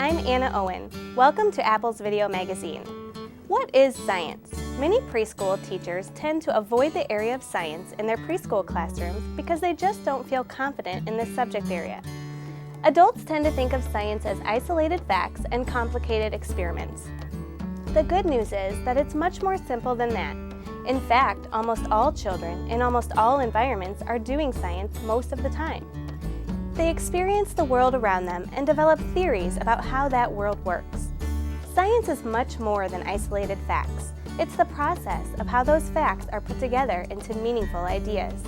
I'm Anna Owen. Welcome to Apple's Video Magazine. What is science? Many preschool teachers tend to avoid the area of science in their preschool classrooms because they just don't feel confident in this subject area. Adults tend to think of science as isolated facts and complicated experiments. The good news is that it's much more simple than that. In fact, almost all children in almost all environments are doing science most of the time. They experience the world around them and develop theories about how that world works. Science is much more than isolated facts. It's the process of how those facts are put together into meaningful ideas.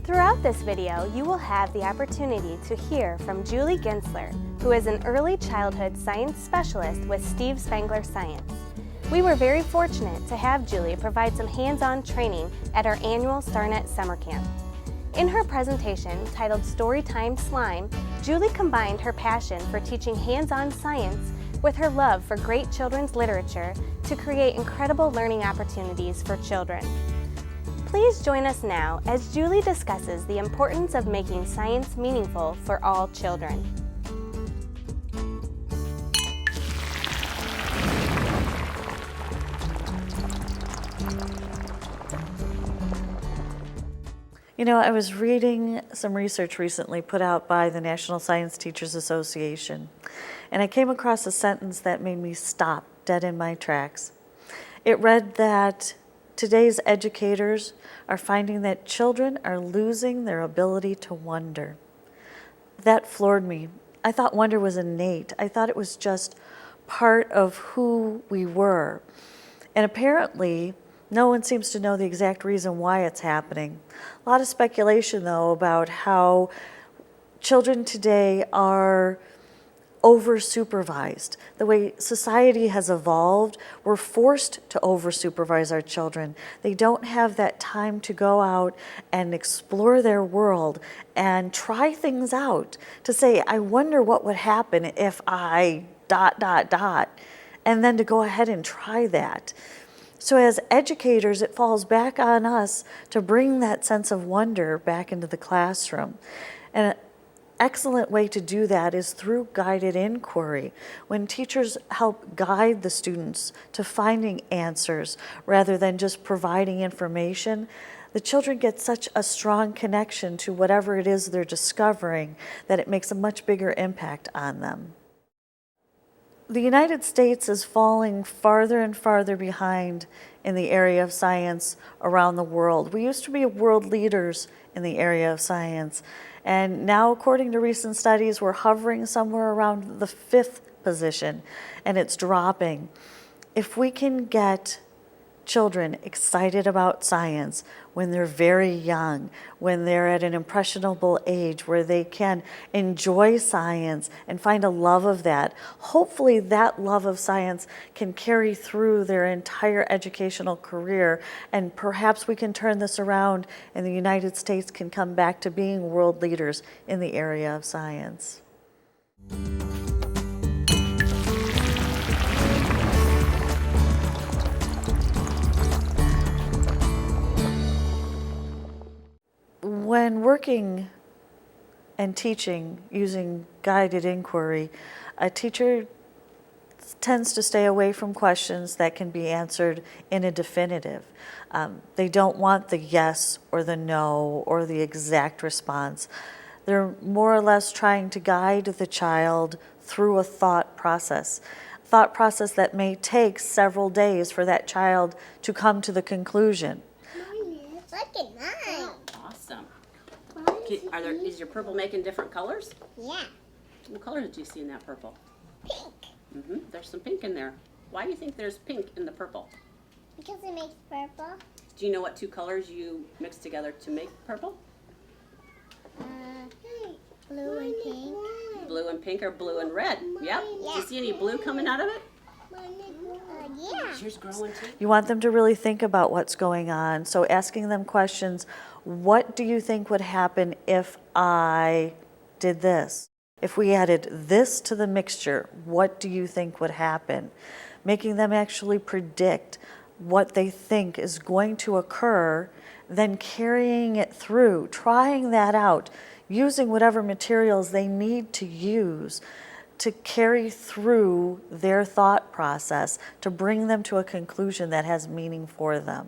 Throughout this video, you will have the opportunity to hear from Julie Gintzler, who is an early childhood science specialist with Steve Spangler Science. We were very fortunate to have Julie provide some hands-on training at our annual StarNet Summer Camp. In her presentation, titled Storytime Slime, Julie combined her passion for teaching hands-on science with her love for great children's literature to create incredible learning opportunities for children. Please join us now as Julie discusses the importance of making science meaningful for all children. You know, I was reading some research recently put out by the National Science Teachers Association, and I came across a sentence that made me stop dead in my tracks. It read that today's educators are finding that children are losing their ability to wonder. That floored me. I thought wonder was innate. I thought it was just part of who we were. And apparently, no one seems to know the exact reason why it's happening. A lot of speculation, though, about how children today are over-supervised. The way society has evolved, we're forced to over-supervise our children. They don't have that time to go out and explore their world and try things out, to say, I wonder what would happen if I ... and then to go ahead and try that. So as educators, it falls back on us to bring that sense of wonder back into the classroom. And an excellent way to do that is through guided inquiry, when teachers help guide the students to finding answers rather than just providing information. The children get such a strong connection to whatever it is they're discovering that it makes a much bigger impact on them. The United States is falling farther and farther behind in the area of science around the world. We used to be world leaders in the area of science, and now, according to recent studies, we're hovering somewhere around the 5th position, and it's dropping. If we can get children excited about science when they're very young, when they're at an impressionable age where they can enjoy science and find a love of that, hopefully that love of science can carry through their entire educational career, and perhaps we can turn this around and the United States can come back to being world leaders in the area of science. When working and teaching using guided inquiry, a teacher tends to stay away from questions that can be answered in a definitive. They don't want the yes or the no or the exact response. They're more or less trying to guide the child through a thought process that may take several days for that child to come to the conclusion. Look at mine. Awesome. Is your purple making different colors? Yeah. What colors did you see in that purple? Pink. There's some pink in there. Why do you think there's pink in the purple? Because it makes purple. Do you know what two colors you mixed together to make purple? Blue and pink. Blue and pink or blue and red? Yep. Do you see any blue coming out of it? Yeah. Is yours growing too? You want them to really think about what's going on. So asking them questions, what do you think would happen if I did this? If we added this to the mixture, what do you think would happen? Making them actually predict what they think is going to occur, then carrying it through, trying that out, using whatever materials they need to use to carry through their thought process, to bring them to a conclusion that has meaning for them.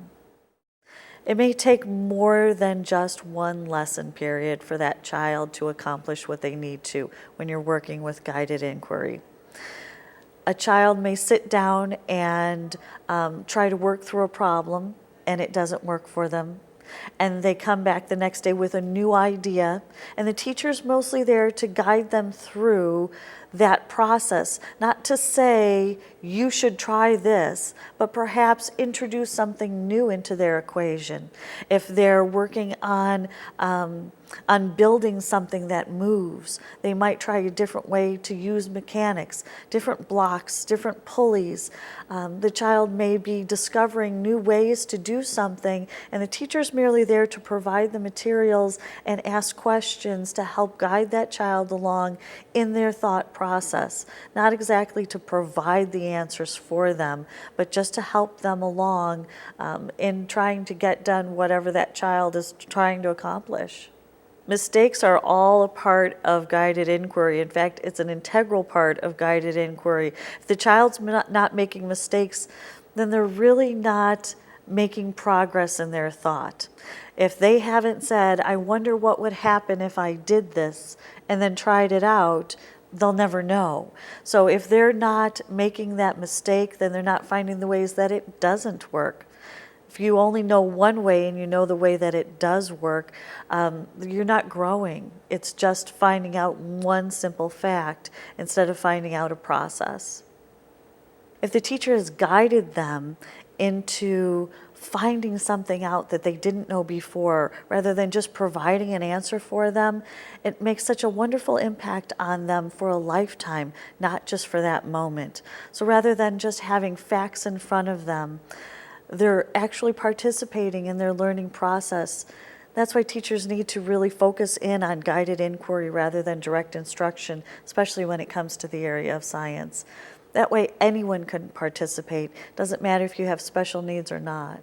It may take more than just one lesson period for that child to accomplish what they need to when you're working with guided inquiry. A child may sit down and try to work through a problem and it doesn't work for them. And they come back the next day with a new idea, and the teacher's mostly there to guide them through that process, not to say you should try this, but perhaps introduce something new into their equation. If they're working on building something that moves, they might try a different way to use mechanics, different blocks, different pulleys. The child may be discovering new ways to do something, and the teacher's merely there to provide the materials and ask questions to help guide that child along in their thought process. Not exactly to provide the answers for them, but just to help them along in trying to get done whatever that child is trying to accomplish. Mistakes are all a part of guided inquiry. In fact, it's an integral part of guided inquiry. If the child's not making mistakes, then they're really not making progress in their thought. If they haven't said, I wonder what would happen if I did this, and then tried it out, they'll never know. So if they're not making that mistake, then they're not finding the ways that it doesn't work. If you only know one way and you know the way that it does work, you're not growing. It's just finding out one simple fact instead of finding out a process. If the teacher has guided them into finding something out that they didn't know before, rather than just providing an answer for them, it makes such a wonderful impact on them for a lifetime, not just for that moment. So rather than just having facts in front of them, they're actually participating in their learning process. That's why teachers need to really focus in on guided inquiry rather than direct instruction, especially when it comes to the area of science. That way anyone can participate. Doesn't matter if you have special needs or not.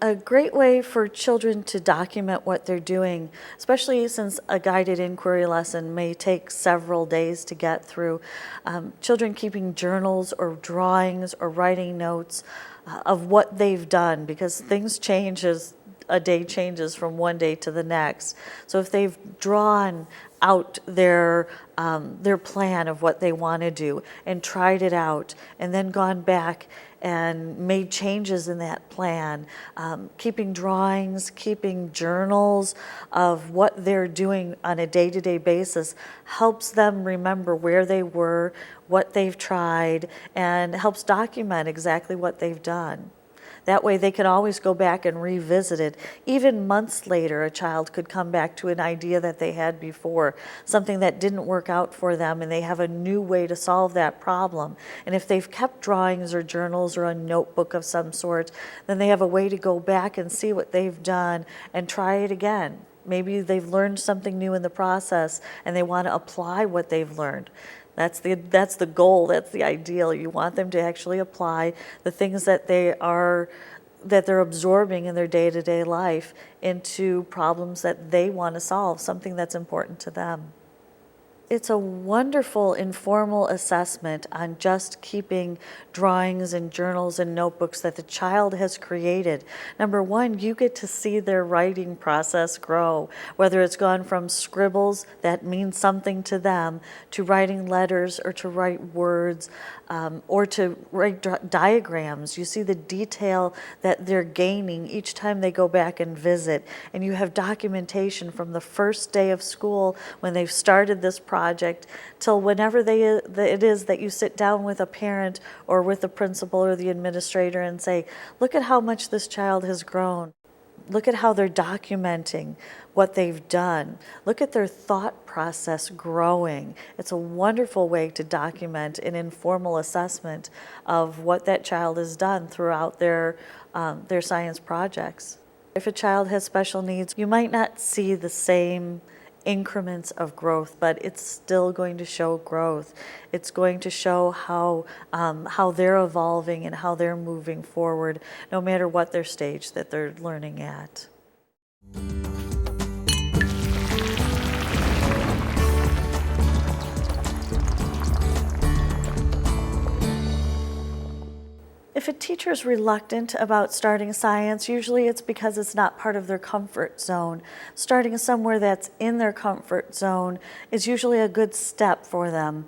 A great way for children to document what they're doing, especially since a guided inquiry lesson may take several days to get through, children keeping journals or drawings or writing notes of what they've done, because things change as a day changes from one day to the next. So if they've drawn out their plan of what they want to do and tried it out and then gone back and made changes in that plan, keeping drawings, keeping journals of what they're doing on a day-to-day basis helps them remember where they were, what they've tried, and helps document exactly what they've done. That way they can always go back and revisit it. Even months later, a child could come back to an idea that they had before, something that didn't work out for them, and they have a new way to solve that problem. And if they've kept drawings or journals or a notebook of some sort, then they have a way to go back and see what they've done and try it again. Maybe they've learned something new in the process and they want to apply what they've learned. That's the goal, that's the ideal. You want them to actually apply the things that they're absorbing in their day-to-day life into problems that they want to solve, something that's important to them. It's a wonderful informal assessment on just keeping drawings and journals and notebooks that the child has created. Number one, you get to see their writing process grow, whether it's gone from scribbles that mean something to them to writing letters or to write words or to write diagrams. You see the detail that they're gaining each time they go back and visit. And you have documentation from the first day of school when they've started this project till whenever it is that you sit down with a parent or with the principal or the administrator and say, look at how much this child has grown. Look at how they're documenting what they've done. Look at their thought process growing. It's a wonderful way to document an informal assessment of what that child has done throughout their science projects. If a child has special needs, you might not see the same increments of growth, but it's still going to show growth. It's going to show how they're evolving and how they're moving forward, no matter what their stage that they're learning at. If a teacher is reluctant about starting science, usually it's because it's not part of their comfort zone. Starting somewhere that's in their comfort zone is usually a good step for them.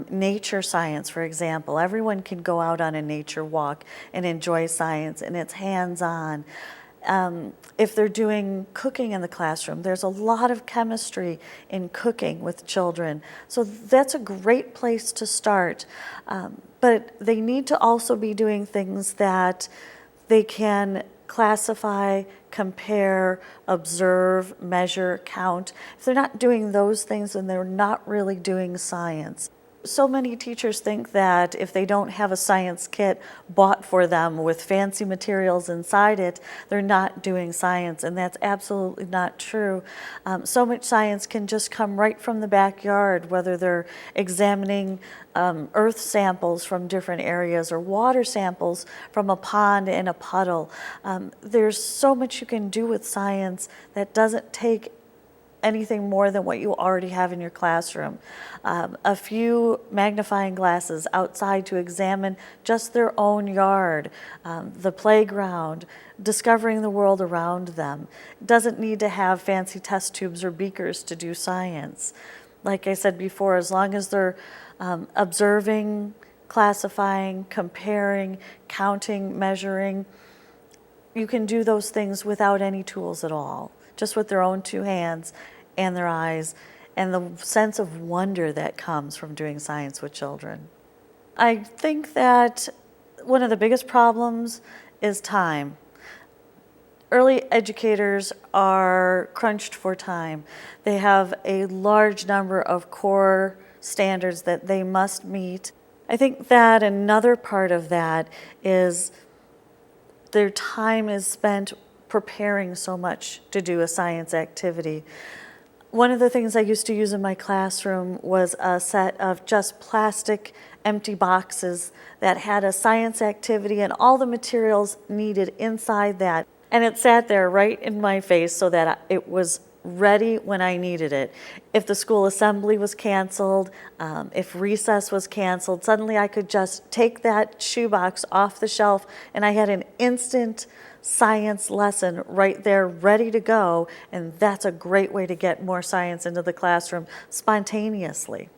Nature science, for example. Everyone can go out on a nature walk and enjoy science, and it's hands-on. If they're doing cooking in the classroom, there's a lot of chemistry in cooking with children. So that's a great place to start. But they need to also be doing things that they can classify, compare, observe, measure, count. If they're not doing those things, then they're not really doing science. So many teachers think that if they don't have a science kit bought for them with fancy materials inside it, they're not doing science, and that's absolutely not true. So much science can just come right from the backyard, whether they're examining earth samples from different areas or water samples from a pond and a puddle. There's so much you can do with science that doesn't take anything more than what you already have in your classroom. A few magnifying glasses outside to examine just their own yard, the playground, discovering the world around them. Doesn't need to have fancy test tubes or beakers to do science. Like I said before, as long as they're observing, classifying, comparing, counting, measuring, you can do those things without any tools at all, just with their own two hands and their eyes, and the sense of wonder that comes from doing science with children. I think that one of the biggest problems is time. Early educators are crunched for time. They have a large number of core standards that they must meet. I think that another part of that is their time is spent preparing so much to do a science activity. One of the things I used to use in my classroom was a set of just plastic empty boxes that had a science activity and all the materials needed inside that. And it sat there right in my face so that it was ready when I needed it. If the school assembly was canceled, if recess was canceled, suddenly I could just take that shoebox off the shelf and I had an instant science lesson right there ready to go, and that's a great way to get more science into the classroom spontaneously.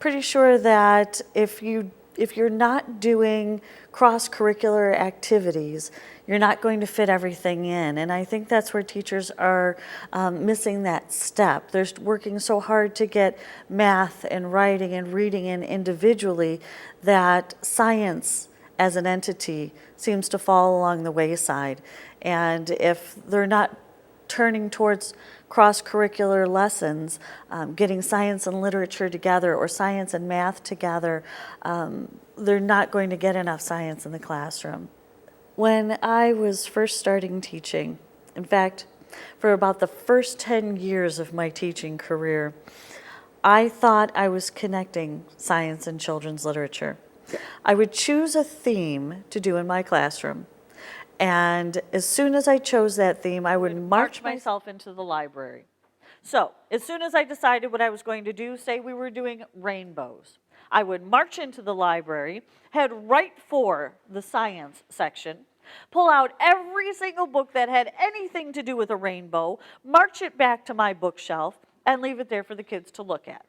Pretty sure that if you're not doing cross-curricular activities, you're not going to fit everything in. And I think that's where teachers are missing that step. They're working so hard to get math and writing and reading in individually that science as an entity seems to fall along the wayside. And if they're not turning towards cross-curricular lessons, getting science and literature together or science and math together, they're not going to get enough science in the classroom. When I was first starting teaching, in fact, for about the first 10 years of my teaching career, I thought I was connecting science and children's literature. I would choose a theme to do in my classroom, and as soon as I chose that theme, I would march myself into the library. So, as soon as I decided what I was going to do, say we were doing rainbows, I would march into the library, head right for the science section, pull out every single book that had anything to do with a rainbow, march it back to my bookshelf, and leave it there for the kids to look at.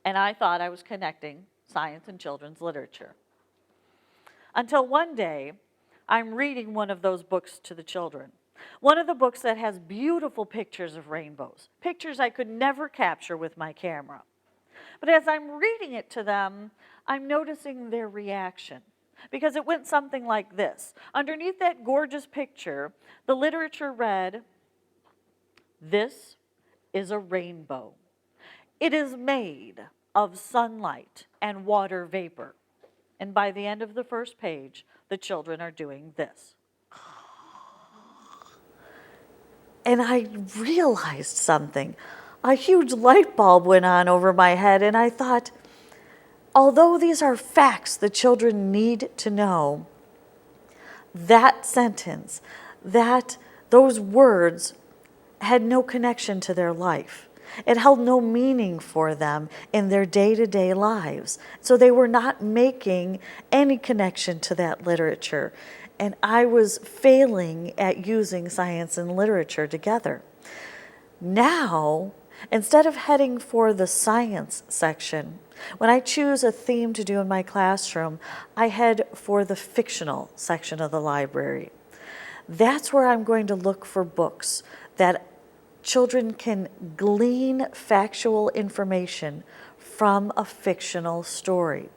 And I thought I was connecting science and children's literature. Until one day, I'm reading one of those books to the children. One of the books that has beautiful pictures of rainbows, pictures I could never capture with my camera. But as I'm reading it to them, I'm noticing their reaction, because it went something like this. Underneath that gorgeous picture, the literature read, "This is a rainbow. It is made of sunlight and water vapor. And by the end of the first page, the children are doing this. And I realized something. A huge light bulb went on over my head, and I thought, although these are facts the children need to know, that sentence, those words had no connection to their life. It held no meaning for them in their day-to-day lives. So they were not making any connection to that literature. And I was failing at using science and literature together. Now, instead of heading for the science section, when I choose a theme to do in my classroom, I head for the fictional section of the library. That's where I'm going to look for books that children can glean factual information from a fictional story.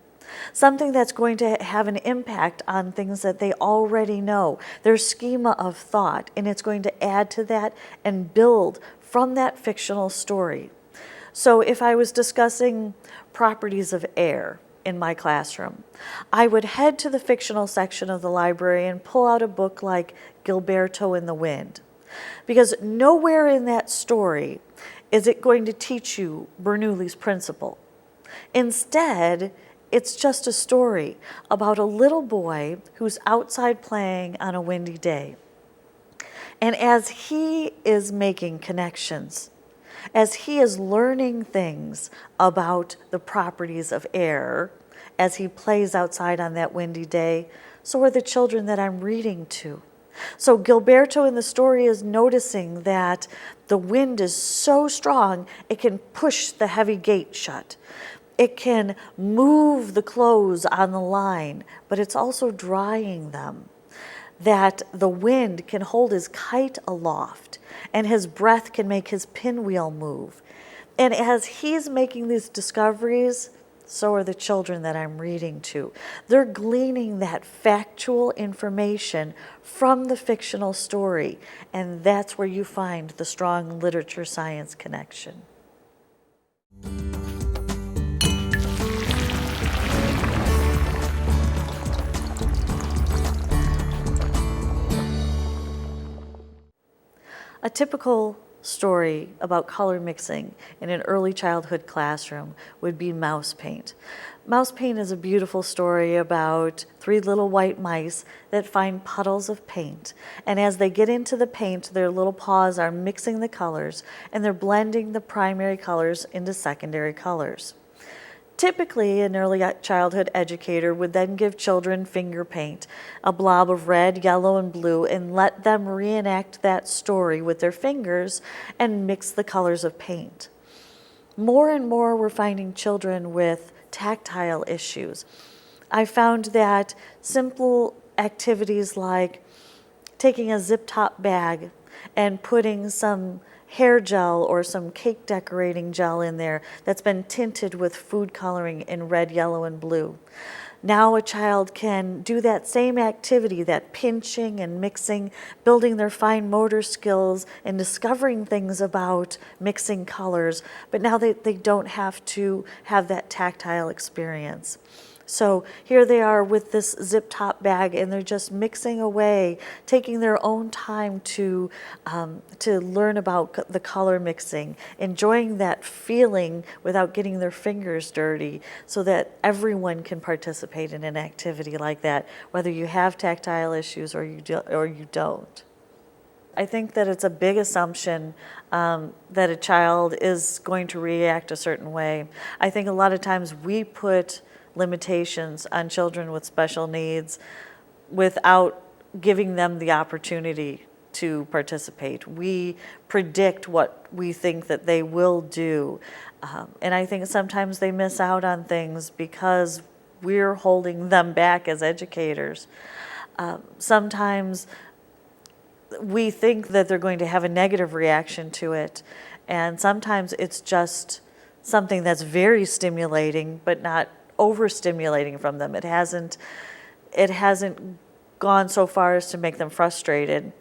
Something that's going to have an impact on things that they already know, their schema of thought, and it's going to add to that and build from that fictional story. So if I was discussing properties of air in my classroom, I would head to the fictional section of the library and pull out a book like Gilberto in the Wind. Because nowhere in that story is it going to teach you Bernoulli's principle. Instead, it's just a story about a little boy who's outside playing on a windy day. And as he is making connections, as he is learning things about the properties of air, as he plays outside on that windy day, so are the children that I'm reading to. So Gilberto in the story is noticing that the wind is so strong, it can push the heavy gate shut. It can move the clothes on the line, but it's also drying them. That the wind can hold his kite aloft, and his breath can make his pinwheel move. And as he's making these discoveries, so are the children that I'm reading to. They're gleaning that factual information from the fictional story, and that's where you find the strong literature-science connection. A typical story about color mixing in an early childhood classroom would be Mouse Paint. Mouse Paint is a beautiful story about 3 little white mice that find puddles of paint. And as they get into the paint, their little paws are mixing the colors, and they're blending the primary colors into secondary colors. Typically, an early childhood educator would then give children finger paint, a blob of red, yellow, and blue, and let them reenact that story with their fingers and mix the colors of paint. More and more, we're finding children with tactile issues. I found that simple activities like taking a zip-top bag and putting some hair gel or some cake decorating gel in there that's been tinted with food coloring in red, yellow, and blue. Now a child can do that same activity, that pinching and mixing, building their fine motor skills and discovering things about mixing colors, but now they don't have to have that tactile experience. So here they are with this zip-top bag, and they're just mixing away, taking their own time to learn about the color mixing, enjoying that feeling without getting their fingers dirty, so that everyone can participate in an activity like that, whether you have tactile issues or you don't. I think that it's a big assumption that a child is going to react a certain way. I think a lot of times we put limitations on children with special needs without giving them the opportunity to participate. We predict what we think that they will do. And I think sometimes they miss out on things because we're holding them back as educators. Sometimes we think that they're going to have a negative reaction to it, and sometimes it's just something that's very stimulating but not overstimulating from them. It hasn't gone so far as to make them frustrated,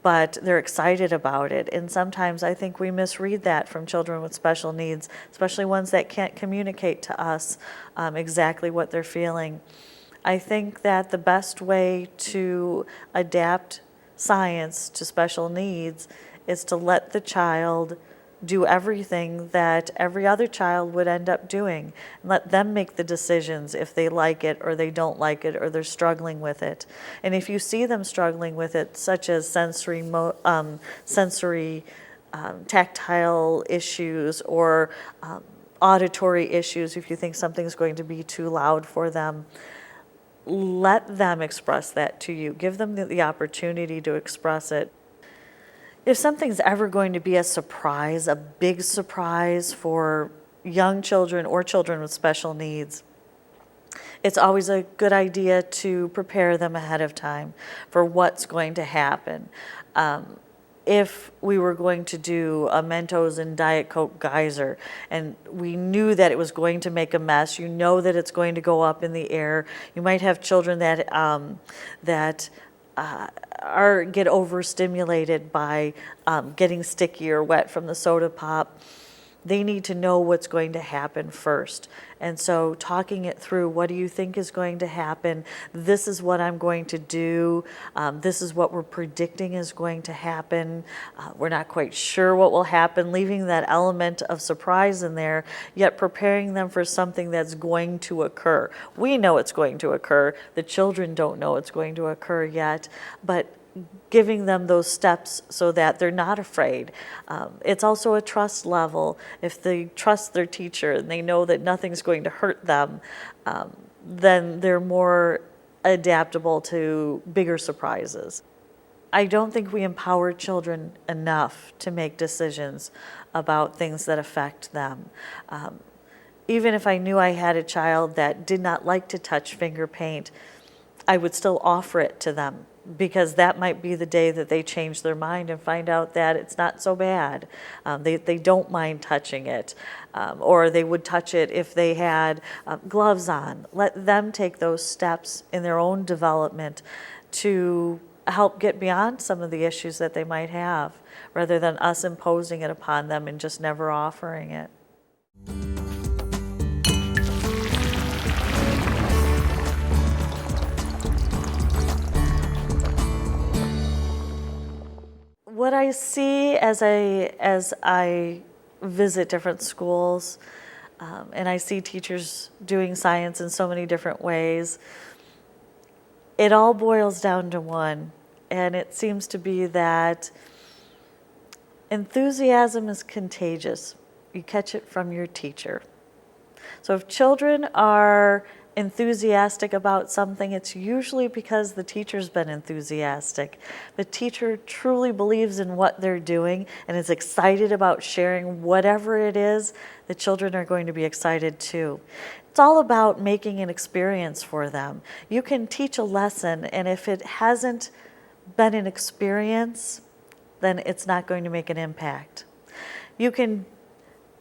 but they're excited about it. And sometimes I think we misread that from children with special needs, especially ones that can't communicate to us exactly what they're feeling. I think that the best way to adapt science to special needs is to let the child do everything that every other child would end up doing. And let them make the decisions if they like it or they don't like it or they're struggling with it. And if you see them struggling with it, such as sensory tactile issues or auditory issues, if you think something's going to be too loud for them, let them express that to you. Give them the opportunity to express it. If something's ever going to be a surprise, a big surprise for young children or children with special needs, it's always a good idea to prepare them ahead of time for what's going to happen. If we were going to do a Mentos and Diet Coke geyser and we knew that it was going to make a mess, you know that it's going to go up in the air. You might have children that get overstimulated by getting sticky or wet from the soda pop. They need to know what's going to happen first. And so talking it through, what do you think is going to happen? This is what I'm going to do. This is what we're predicting is going to happen. We're not quite sure what will happen, leaving that element of surprise in there, yet preparing them for something that's going to occur. We know it's going to occur. The children don't know it's going to occur yet, but giving them those steps so that they're not afraid. It's also a trust level. If they trust their teacher and they know that nothing's going to hurt them, then they're more adaptable to bigger surprises. I don't think we empower children enough to make decisions about things that affect them. Even if I knew I had a child that did not like to touch finger paint, I would still offer it to them, because that might be the day that they change their mind and find out that it's not so bad. They don't mind touching it, or they would touch it if they had gloves on. Let them take those steps in their own development to help get beyond some of the issues that they might have, rather than us imposing it upon them and just never offering it. What I see as I visit different schools, and I see teachers doing science in so many different ways, it all boils down to one, and it seems to be that enthusiasm is contagious. You catch it from your teacher. So if children are enthusiastic about something, it's usually because the teacher's been enthusiastic. The teacher truly believes in what they're doing and is excited about sharing whatever it is. The children are going to be excited too. It's all about making an experience for them. You can teach a lesson, and if it hasn't been an experience, then it's not going to make an impact. You can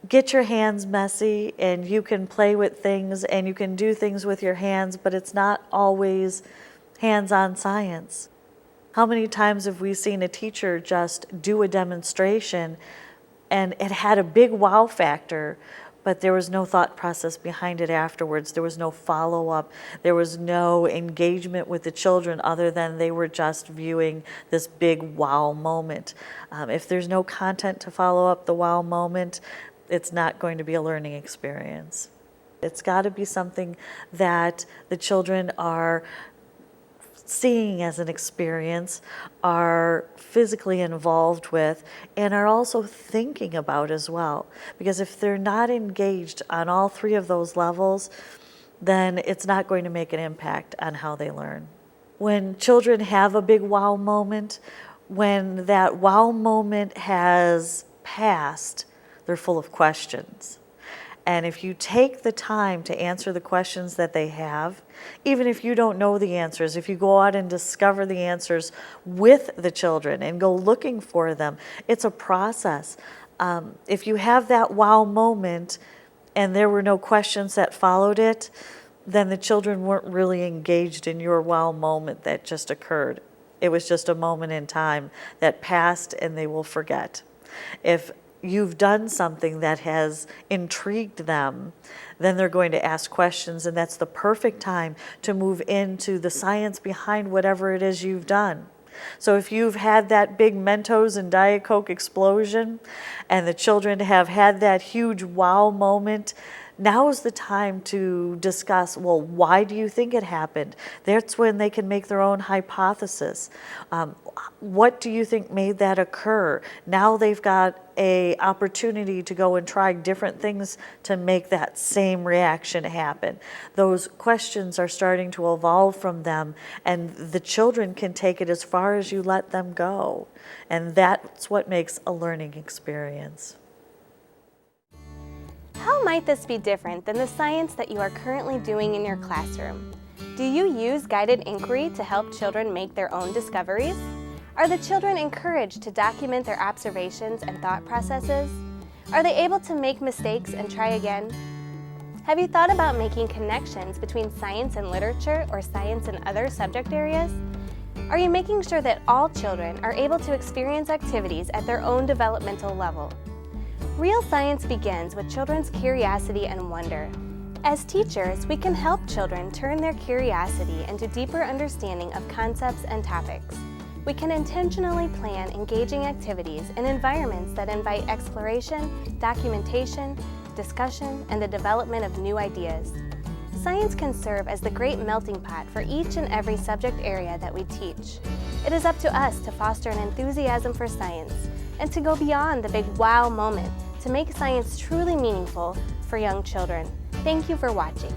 get your hands messy and you can play with things and you can do things with your hands, but it's not always hands-on science. How many times have we seen a teacher just do a demonstration and it had a big wow factor, but there was no thought process behind it afterwards. There was no follow-up. There was no engagement with the children other than they were just viewing this big wow moment. If there's no content to follow up the wow moment, it's not going to be a learning experience. It's got to be something that the children are seeing as an experience, are physically involved with, and are also thinking about as well. Because if they're not engaged on all three of those levels, then it's not going to make an impact on how they learn. When children have a big wow moment, when that wow moment has passed, they're full of questions. And if you take the time to answer the questions that they have, even if you don't know the answers, if you go out and discover the answers with the children and go looking for them, it's a process. If you have that wow moment and there were no questions that followed it, then the children weren't really engaged in your wow moment that just occurred. It was just a moment in time that passed and they will forget. If you've done something that has intrigued them, then they're going to ask questions, and that's the perfect time to move into the science behind whatever it is you've done. So if you've had that big Mentos and Diet Coke explosion, and the children have had that huge wow moment, now is the time to discuss, well, why do you think it happened? That's when they can make their own hypothesis. What do you think made that occur? Now they've got an opportunity to go and try different things to make that same reaction happen. Those questions are starting to evolve from them, and the children can take it as far as you let them go. And that's what makes a learning experience. How might this be different than the science that you are currently doing in your classroom? Do you use guided inquiry to help children make their own discoveries? Are the children encouraged to document their observations and thought processes? Are they able to make mistakes and try again? Have you thought about making connections between science and literature or science and other subject areas? Are you making sure that all children are able to experience activities at their own developmental level? Real science begins with children's curiosity and wonder. As teachers, we can help children turn their curiosity into deeper understanding of concepts and topics. We can intentionally plan engaging activities in environments that invite exploration, documentation, discussion, and the development of new ideas. Science can serve as the great melting pot for each and every subject area that we teach. It is up to us to foster an enthusiasm for science and to go beyond the big wow moment to make science truly meaningful for young children. Thank you for watching.